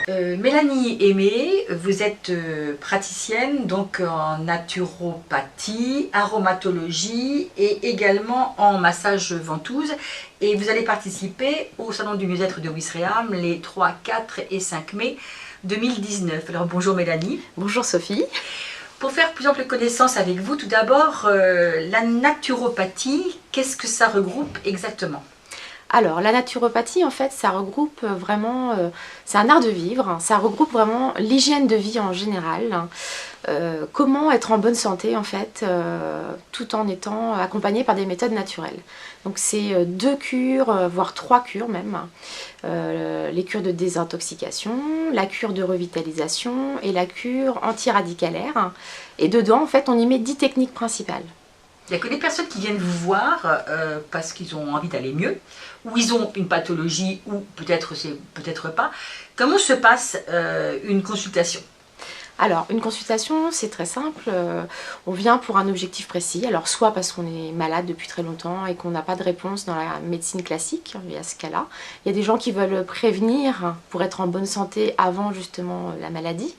Mélanie Aimé, vous êtes praticienne donc en naturopathie, aromatologie et également en massage ventouse, et vous allez participer au salon du mieux-être de Ouistreham les 3, 4 et 5 mai 2019. Alors bonjour Mélanie. Bonjour Sophie. Pour faire plus ample connaissance avec vous, tout d'abord, la naturopathie, qu'est-ce que ça regroupe exactement ? Alors, la naturopathie, en fait, ça regroupe vraiment, c'est un art de vivre, ça regroupe vraiment l'hygiène de vie en général, comment être en bonne santé, en fait, tout en étant accompagné par des méthodes naturelles. Donc, c'est 2 cures, voire 3 cures même, les cures de désintoxication, la cure de revitalisation et la cure antiradicalaire. Et dedans, en fait, on y met 10 techniques principales. Il n'y a que des personnes qui viennent vous voir parce qu'ils ont envie d'aller mieux, ou ils ont une pathologie, ou peut-être c'est peut-être pas. Comment se passe une consultation ? Alors, une consultation, c'est très simple. On vient pour un objectif précis. Alors, soit parce qu'on est malade depuis très longtemps et qu'on n'a pas de réponse dans la médecine classique, il y a ce cas-là. Il y a des gens qui veulent prévenir pour être en bonne santé avant justement la maladie,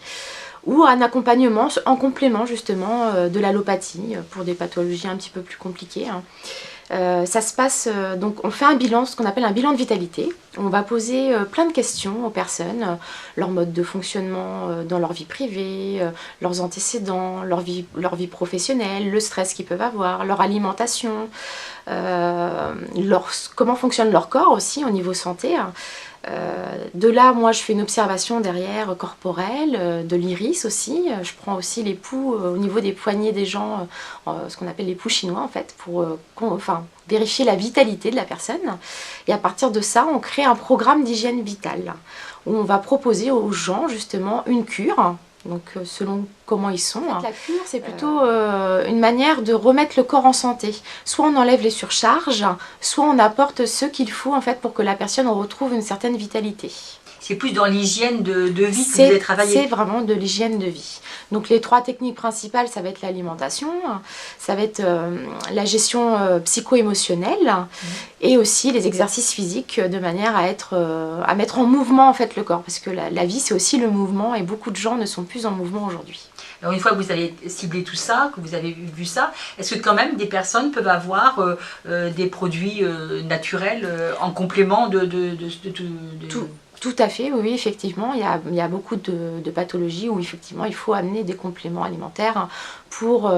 ou un accompagnement en complément justement de l'allopathie pour des pathologies un petit peu plus compliquées. Ça se passe, donc on fait un bilan, ce qu'on appelle un bilan de vitalité. On va poser plein de questions aux personnes, leur mode de fonctionnement dans leur vie privée, leurs antécédents, leur vie professionnelle, le stress qu'ils peuvent avoir, leur alimentation, comment fonctionne leur corps aussi au niveau santé. De là, moi, je fais une observation derrière corporelle, de l'iris aussi. Je prends aussi les pouls au niveau des poignets des gens, ce qu'on appelle les pouls chinois en fait, pour vérifier la vitalité de la personne. Et à partir de ça, on crée un programme d'hygiène vitale où on va proposer aux gens justement une cure. Donc selon comment ils sont. La cure, c'est plutôt une manière de remettre le corps en santé. Soit on enlève les surcharges, soit on apporte ce qu'il faut en fait pour que la personne retrouve une certaine vitalité. C'est plus dans l'hygiène de vie que vous allez travailler. C'est vraiment de l'hygiène de vie. Donc les 3 techniques principales, ça va être l'alimentation, ça va être la gestion psycho-émotionnelle et aussi les exercices physiques de manière à mettre en mouvement en fait le corps. Parce que la vie, c'est aussi le mouvement et beaucoup de gens ne sont plus en mouvement aujourd'hui. Alors une fois que vous avez ciblé tout ça, que vous avez vu ça, est-ce que quand même des personnes peuvent avoir des produits naturels en complément de Tout à fait, oui, effectivement, il y a beaucoup de pathologies où effectivement il faut amener des compléments alimentaires pour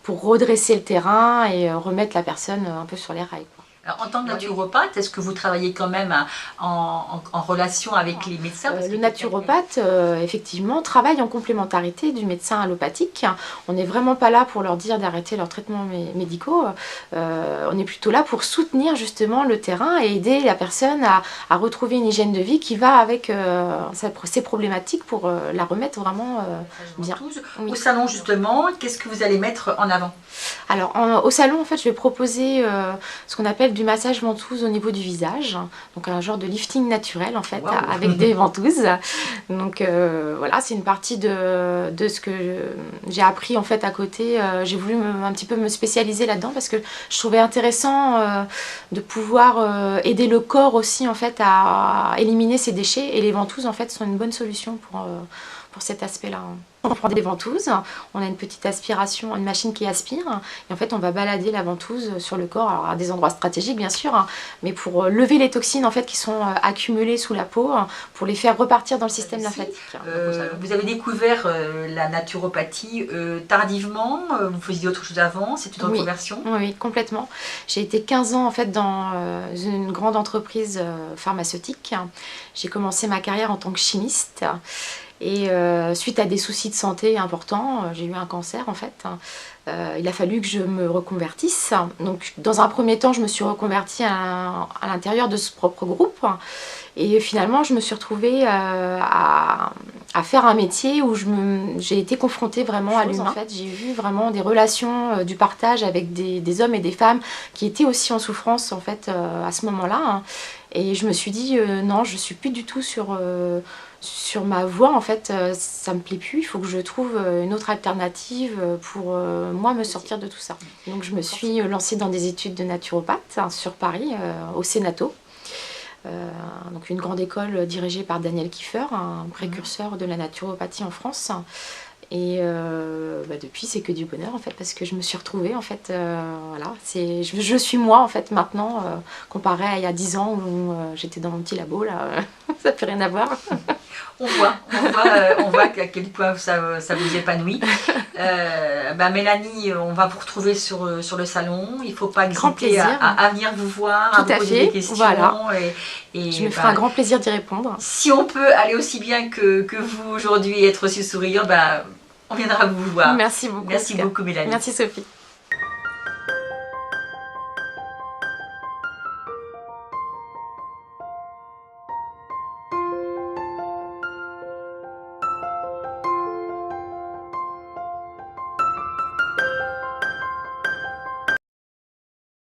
redresser le terrain et remettre la personne un peu sur les rails, quoi. Alors, en tant que naturopathe, est-ce que vous travaillez quand même en relation avec les médecins ? Le naturopathe, effectivement, travaille en complémentarité du médecin allopathique. On n'est vraiment pas là pour leur dire d'arrêter leurs traitements médicaux. On est plutôt là pour soutenir justement le terrain et aider la personne à retrouver une hygiène de vie qui va avec ses problématiques pour la remettre vraiment bien. Au salon, justement, qu'est-ce que vous allez mettre en avant ? Alors, au salon, en fait, je vais proposer ce qu'on appelle du massage ventouse au niveau du visage, donc un genre de lifting naturel en fait, avec des ventouses. Donc voilà, c'est une partie de ce que j'ai appris en fait à côté. J'ai voulu un petit peu me spécialiser là-dedans parce que je trouvais intéressant de pouvoir aider le corps aussi en fait à éliminer ses déchets, et les ventouses en fait sont une bonne solution pour cet aspect-là. On prend des ventouses, on a une petite aspiration, une machine qui aspire, et en fait on va balader la ventouse sur le corps, alors à des endroits stratégiques bien sûr, mais pour lever les toxines en fait qui sont accumulées sous la peau, pour les faire repartir dans le système lymphatique. Vous avez découvert la naturopathie tardivement, vous faisiez autre chose avant, c'est une reconversion ? Oui, complètement. J'ai été 15 ans en fait dans une grande entreprise pharmaceutique. J'ai commencé ma carrière en tant que chimiste. Et suite à des soucis de santé importants, j'ai eu un cancer en fait. Il a fallu que je me reconvertisse. Donc dans un premier temps, je me suis reconvertie à l'intérieur de ce propre groupe. Et finalement, je me suis retrouvée à faire un métier où j'ai été confrontée vraiment à l'humain. En fait, j'ai vu vraiment des relations, du partage avec des hommes et des femmes qui étaient aussi en souffrance en fait à ce moment-là. Et je me suis dit non, je suis plus du tout sur ma voie en fait, ça me plaît plus, il faut que je trouve une autre alternative pour moi me sortir de tout ça. Donc je me suis lancée dans des études de naturopathe sur Paris, au Sénato. donc une grande école dirigée par Daniel Kieffer, un précurseur de la naturopathie en France. Et depuis, c'est que du bonheur en fait, parce que je me suis retrouvée en fait, voilà, je suis moi en fait maintenant, comparé à il y a 10 ans où j'étais dans mon petit labo là, ça n'a plus rien à voir. On voit à quel point ça vous épanouit. Mélanie, on va vous retrouver sur le salon. Il ne faut pas hésiter à venir vous voir, à vous poser des questions. Voilà. Et je me ferai un grand plaisir d'y répondre. Si on peut aller aussi bien que vous aujourd'hui et être aussi souriant, on viendra vous voir. Merci beaucoup. Merci beaucoup Mélanie. Merci Sophie.